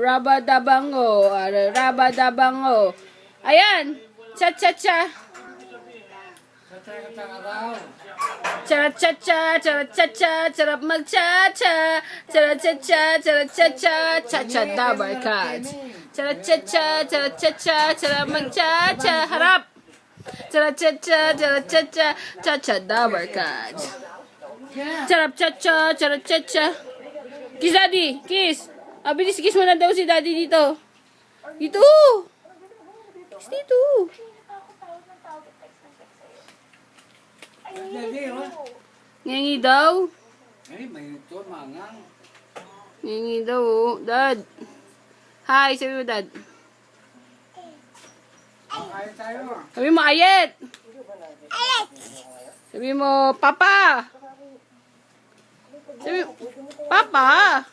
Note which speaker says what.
Speaker 1: Rabadabango. Rabadabango. Ayan. Cha-cha-cha. Cha-cha-cha, cha-cha-cha, charap mag-cha-cha. Cha-cha-cha, cha-cha-cha, cha-cha dabar cards. Cha-cha-cha, cha-cha-cha, charap mag-cha-cha. Harap. Cha-cha-cha, cha-cha-cha, cha-cha dabar cards. Charap-cha-cha, charap-cha-cha. Kiss daddy, kiss. Bilis kiss mo na daw si daddy dito. Dito. Kiss dito. Ngingi daw. Ngingi daw. Dad. Hi, sabi mo dad. Sabi mo ayet. Sabi mo papa. Sabi mo papa.